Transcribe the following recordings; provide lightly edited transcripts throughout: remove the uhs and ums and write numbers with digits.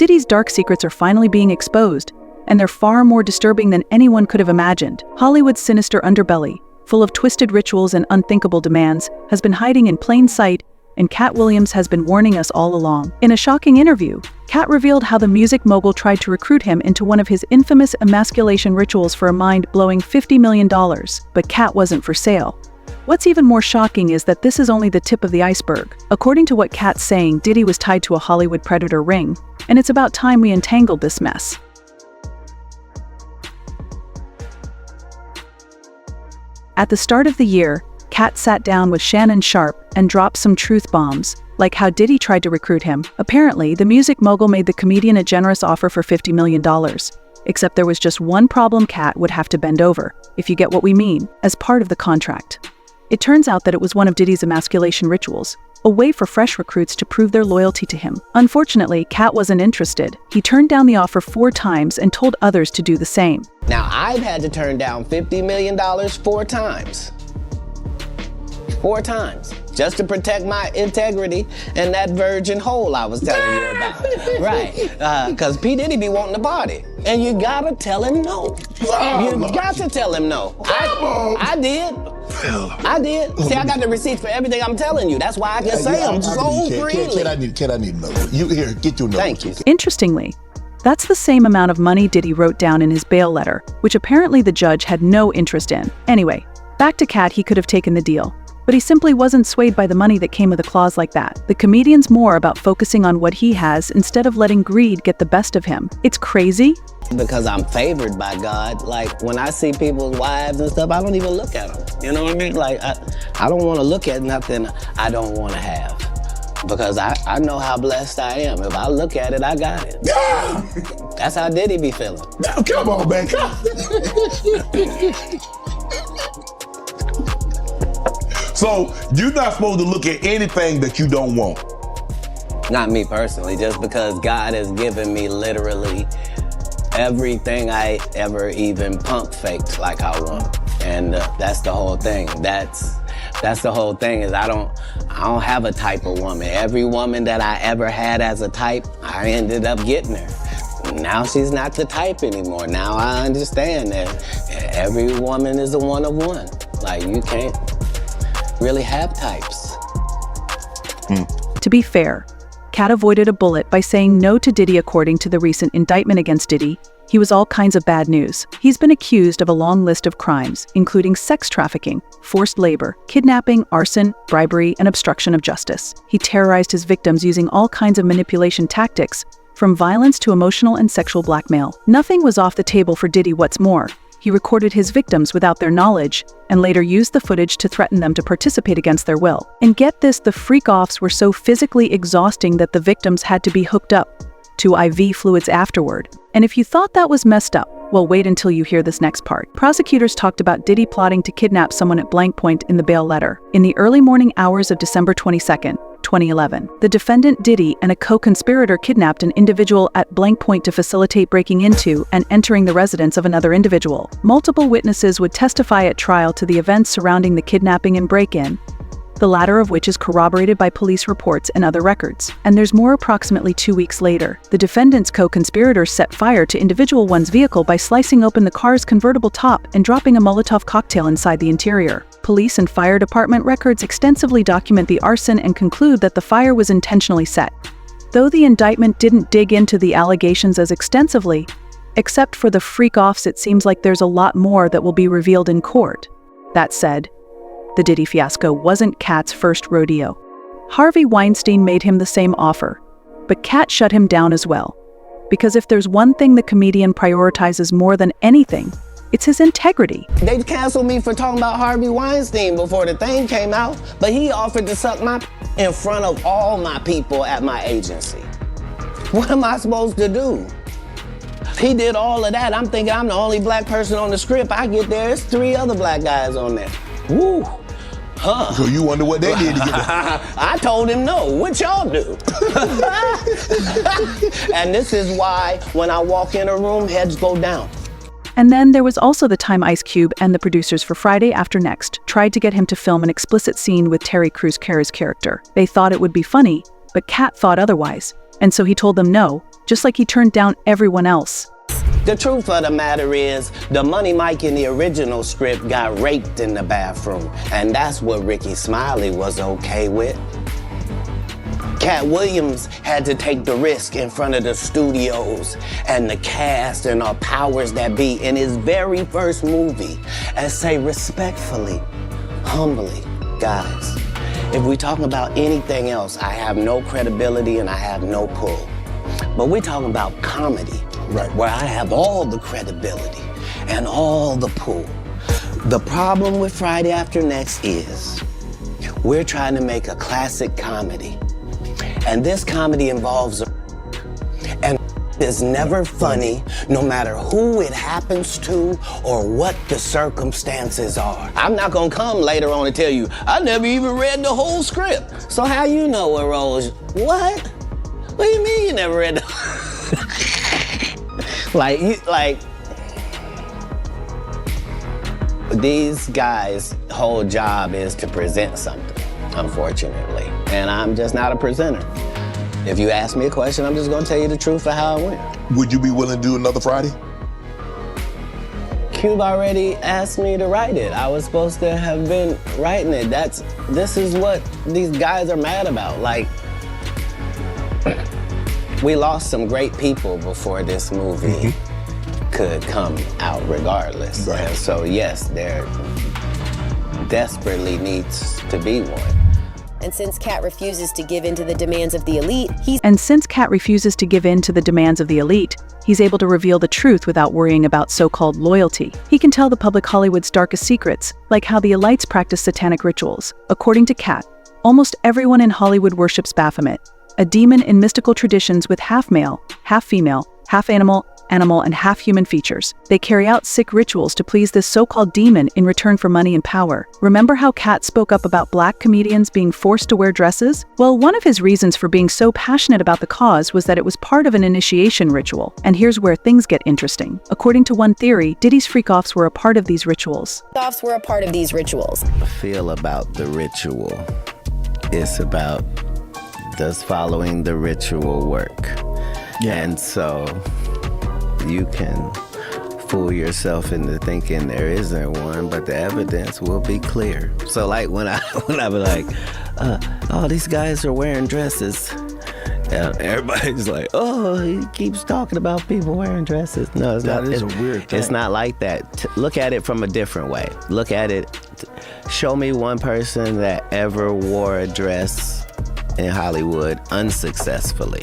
Diddy's dark secrets are finally being exposed, and they're far more disturbing than anyone could have imagined. Hollywood's sinister underbelly, full of twisted rituals and unthinkable demands, has been hiding in plain sight, and Katt Williams has been warning us all along. In a shocking interview, Katt revealed how the music mogul tried to recruit him into one of his infamous emasculation rituals for a mind-blowing $50 million, but Katt wasn't for sale. What's even more shocking is that this is only the tip of the iceberg. According to what Katt's saying, Diddy was tied to a Hollywood predator ring, and it's about time we untangled this mess. At the start of the year, Katt sat down with Shannon Sharpe and dropped some truth bombs, like how Diddy tried to recruit him. Apparently, the music mogul made the comedian a generous offer for $50 million. Except there was just one problem: Katt would have to bend over, if you get what we mean, as part of the contract. It turns out that it was one of Diddy's emasculation rituals, a way for fresh recruits to prove their loyalty to him. Unfortunately, Katt wasn't interested. He turned down the offer 4 times and told others to do the same. Now, I've had to turn down $50 million 4 times. 4 times. Just to protect my integrity and that virgin hole I was telling you about. Right. Because P. Diddy be wanting to party. And you gotta tell him no. You got to tell him no. I did. I did. See, I got the receipts for everything I'm telling you. That's why I can say them so freely. Kid, I need to know. You here, get your note. Thank you. Interestingly, that's the same amount of money Diddy wrote down in his bail letter, which apparently the judge had no interest in. Anyway, back to Katt. He could have taken the deal, but he simply wasn't swayed by the money that came with a clause like that. The comedian's more about focusing on what he has instead of letting greed get the best of him. It's crazy. Because I'm favored by God. Like, when I see people's wives and stuff, I don't even look at them. You know what I mean? Like, I don't want to look at nothing I don't want to have. Because I know how blessed I am. If I look at it, I got it. Yeah. That's how Diddy be feeling. Now, come on, man. So, you're not supposed to look at anything that you don't want? Not me personally, just because God has given me literally everything I ever even pump faked like I want. And that's the whole thing. That's the whole thing, is I don't have a type of woman. Every woman that I ever had as a type, I ended up getting her. Now she's not the type anymore. Now I understand that every woman is a one of one. Like, you can't really have types. To be fair, Katt avoided a bullet by saying no to Diddy. According to the recent indictment against Diddy, he was all kinds of bad news. He's been accused of a long list of crimes, including sex trafficking, forced labor, kidnapping, arson, bribery, and obstruction of justice. He terrorized his victims using all kinds of manipulation tactics, from violence to emotional and sexual blackmail. Nothing was off the table for Diddy. What's more, he recorded his victims without their knowledge, and later used the footage to threaten them to participate against their will. And get this, the freak-offs were so physically exhausting that the victims had to be hooked up to IV fluids afterward. And if you thought that was messed up, well, wait until you hear this next part. Prosecutors talked about Diddy plotting to kidnap someone at blank point in the bail letter. In the early morning hours of December 22nd, 2011, the defendant Diddy and a co-conspirator kidnapped an individual at blank point to facilitate breaking into and entering the residence of another individual. Multiple witnesses would testify at trial to the events surrounding the kidnapping and break-in, the latter of which is corroborated by police reports and other records. And there's more. Approximately 2 weeks later, the defendant's co-conspirators set fire to individual one's vehicle by slicing open the car's convertible top and dropping a Molotov cocktail inside the interior. Police and fire department records extensively document the arson and conclude that the fire was intentionally set. Though the indictment didn't dig into the allegations as extensively, except for the freak-offs, it seems like there's a lot more that will be revealed in court. That said, the Diddy fiasco wasn't Katt's first rodeo. Harvey Weinstein made him the same offer, but Katt shut him down as well. Because if there's one thing the comedian prioritizes more than anything, it's his integrity. They canceled me for talking about Harvey Weinstein before the thing came out, but he offered to suck my in front of all my people at my agency. What am I supposed to do? He did all of that. I'm thinking I'm the only black person on the script. I get there, it's 3 other black guys on there. Woo. Huh. So you wonder what they did to get there? I told him no. What y'all do? And this is why when I walk in a room, heads go down. And then there was also the time Ice Cube and the producers for Friday After Next tried to get him to film an explicit scene with Terry Crews Carey's character. They thought it would be funny, but Katt thought otherwise, and so he told them no, just like he turned down everyone else. The truth of the matter is, the Money Mike in the original script got raped in the bathroom, and that's what Ricky Smiley was okay with. Katt Williams had to take the risk in front of the studios and the cast and our powers that be in his very first movie and say respectfully, humbly, guys, if we talking about anything else, I have no credibility and I have no pull. But we're talking about comedy, right, where I have all the credibility and all the pull. The problem with Friday After Next is we're trying to make a classic comedy. And this comedy involves and is never funny, no matter who it happens to or what the circumstances are. I'm not gonna come later on and tell you, I never even read the whole script. So how you know what roles? What? What do you mean you never read the these guys' whole job is to present something, unfortunately. And I'm just not a presenter. If you ask me a question, I'm just gonna tell you the truth of how it went. Would you be willing to do another Friday? Cube already asked me to write it. I was supposed to have been writing it. This is what these guys are mad about. Like, we lost some great people before this movie could come out regardless. Right. And so yes, there desperately needs to be one. And since Katt refuses to give in to the demands of the elite, he's able to reveal the truth without worrying about so-called loyalty. He can tell the public Hollywood's darkest secrets, like how the elites practice satanic rituals. According to Katt, almost everyone in Hollywood worships Baphomet, a demon in mystical traditions with half male, half female, half animal, and half human features. They carry out sick rituals to please this so-called demon in return for money and power. Remember how Katt spoke up about black comedians being forced to wear dresses? Well, one of his reasons for being so passionate about the cause was that it was part of an initiation ritual. And here's where things get interesting. According to one theory, Diddy's freak-offs were a part of these rituals. Feel about the ritual. It's about, does following the ritual work? Yeah. And so you can fool yourself into thinking there isn't one, but the evidence will be clear. So like when I be like, oh, these guys are wearing dresses, and everybody's like, oh, he keeps talking about people wearing dresses. No, it's not. That is a weird thing. It's not like that. Look at it from a different way. Look at it. Show me one person that ever wore a dress in Hollywood unsuccessfully.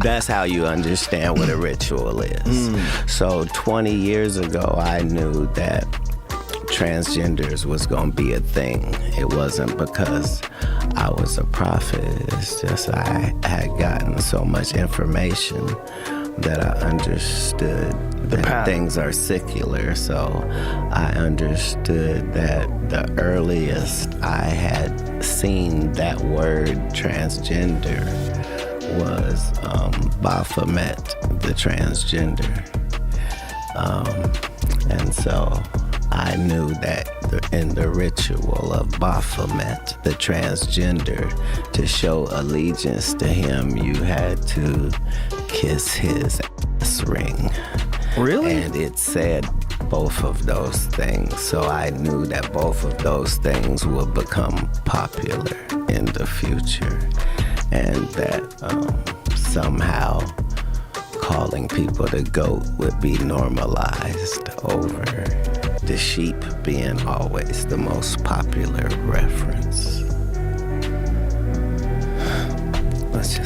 That's how you understand what a ritual is. So 20 years ago, I knew that transgenders was gonna be a thing. It wasn't because I was a prophet. It's just I had gotten so much information that I understood that things are secular. So I understood that the earliest I had seen that word transgender was Baphomet, the transgender. And so I knew that in the ritual of Baphomet, the transgender, to show allegiance to him, you had to kiss his ass ring. Really? And it said both of those things. So I knew that both of those things would become popular in the future. And that somehow calling people the GOAT would be normalized over the sheep being always the most popular reference.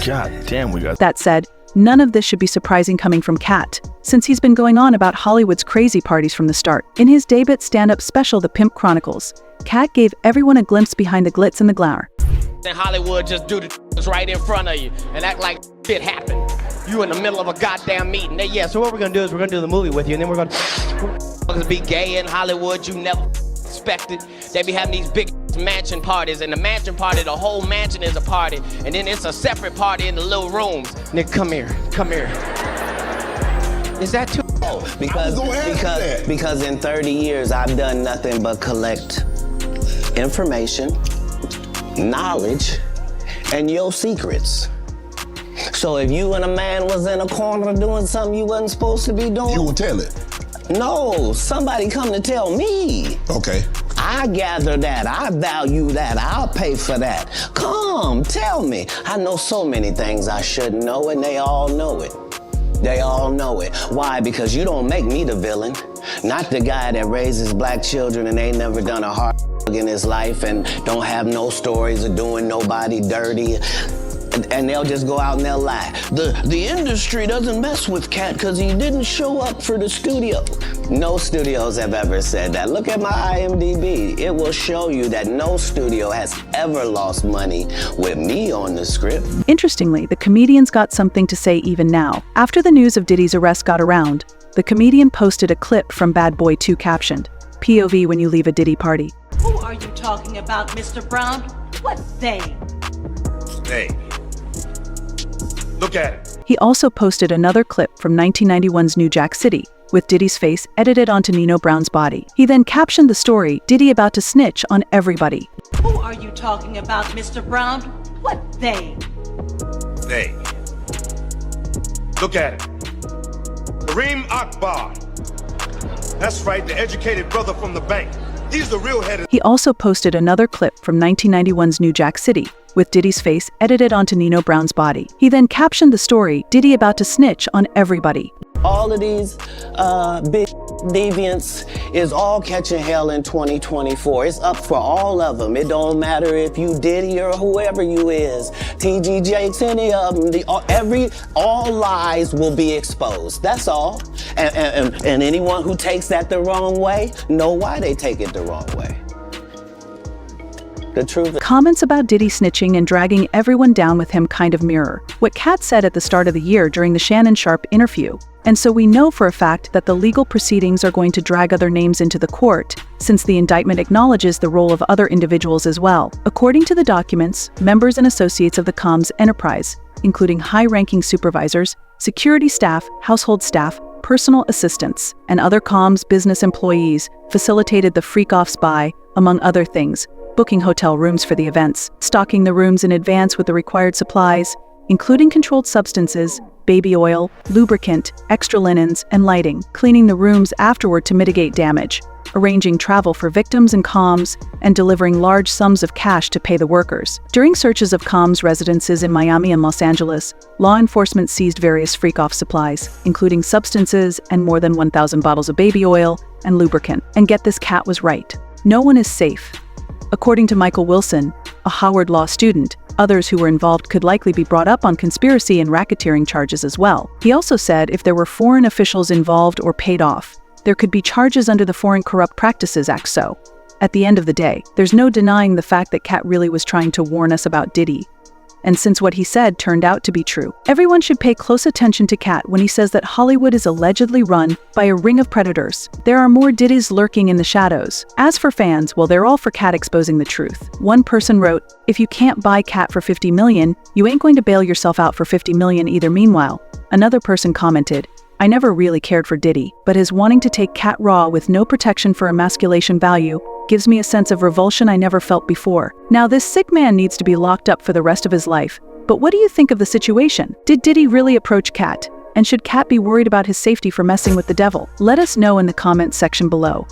God damn, we got... That said, none of this should be surprising coming from Katt, since he's been going on about Hollywood's crazy parties from the start. In his debut stand-up special, The Pimp Chronicles, Katt gave everyone a glimpse behind the glitz and the glamour. In Hollywood, just do the right in front of you and act like shit happened. You in the middle of a goddamn meeting. So what we're gonna do is we're gonna do the movie with you, and then we're gonna be gay in Hollywood. You never expected. They be having these big mansion parties, and the mansion party, the whole mansion is a party, and then it's a separate party in the little rooms. Nick, come here. Is that too? Because in 30 years I've done nothing but collect information, knowledge, and your secrets. So if you and a man was in a corner doing something you wasn't supposed to be doing, You will tell it. no, somebody come to tell me. Okay. I gather that, I value that, I'll pay for that. Come, tell me. I know so many things I shouldn't know, and they all know it. They all know it. Why? Because you don't make me the villain. Not the guy that raises black children and ain't never done a hard in his life and don't have no stories of doing nobody dirty. And they'll just go out and they'll lie. The industry doesn't mess with Katt because he didn't show up for the studio. No studios have ever said that. Look at my IMDb. It will show you that no studio has ever lost money with me on the script. Interestingly, the comedian's got something to say even now. After the news of Diddy's arrest got around, the comedian posted a clip from Bad Boy 2 captioned, "POV when you leave a Diddy party." Who are you talking about, Mr. Brown? What they? Hey, look at it. He also posted another clip from 1991's New Jack City, with Diddy's face edited onto Nino Brown's body. He then captioned the story, "Diddy about to snitch on everybody." Who are you talking about, Mr. Brown? What they? Hey, look at it. Kareem Akbar. That's right, the educated brother from the bank. He's the real head of... He also posted another clip from 1991's New Jack City, with Diddy's face edited onto Nino Brown's body. He then captioned the story, "Diddy about to snitch on everybody." All of these big deviants is all catching hell in 2024. It's up for all of them. It don't matter if you Diddy or whoever you is. TG Jakes, any of them. All lies will be exposed. That's all. And anyone who takes that the wrong way, know why they take it the wrong way. The truth. Comments about Diddy snitching and dragging everyone down with him kind of mirror what Katt said at the start of the year during the Shannon Sharpe interview. And so we know for a fact that the legal proceedings are going to drag other names into the court, since the indictment acknowledges the role of other individuals as well. According to the documents, members and associates of the comms enterprise, including high-ranking supervisors, security staff, household staff, personal assistants, and other comms business employees, facilitated the freak-offs by, among other things, booking hotel rooms for the events, stocking the rooms in advance with the required supplies, including controlled substances, baby oil, lubricant, extra linens, and lighting, cleaning the rooms afterward to mitigate damage, arranging travel for victims and comms, and delivering large sums of cash to pay the workers. During searches of comms residences in Miami and Los Angeles, law enforcement seized various freak-off supplies, including substances and more than 1,000 bottles of baby oil and lubricant. And get this, Katt was right. No one is safe. According to Michael Wilson, a Howard Law student, others who were involved could likely be brought up on conspiracy and racketeering charges as well. He also said if there were foreign officials involved or paid off, there could be charges under the Foreign Corrupt Practices Act. So, at the end of the day, there's no denying the fact that Katt really was trying to warn us about Diddy. And since what he said turned out to be true, everyone should pay close attention to Katt when he says that Hollywood is allegedly run by a ring of predators. There are more Diddys lurking in the shadows. As for fans, well, they're all for Katt exposing the truth. One person wrote, "If you can't buy Katt for 50 million, you ain't going to bail yourself out for 50 million either." Meanwhile, another person commented, "I never really cared for Diddy, but his wanting to take Katt raw with no protection for emasculation value gives me a sense of revulsion I never felt before." Now, this sick man needs to be locked up for the rest of his life. But what do you think of the situation? Did Diddy really approach Katt? And should Katt be worried about his safety for messing with the devil? Let us know in the comments section below.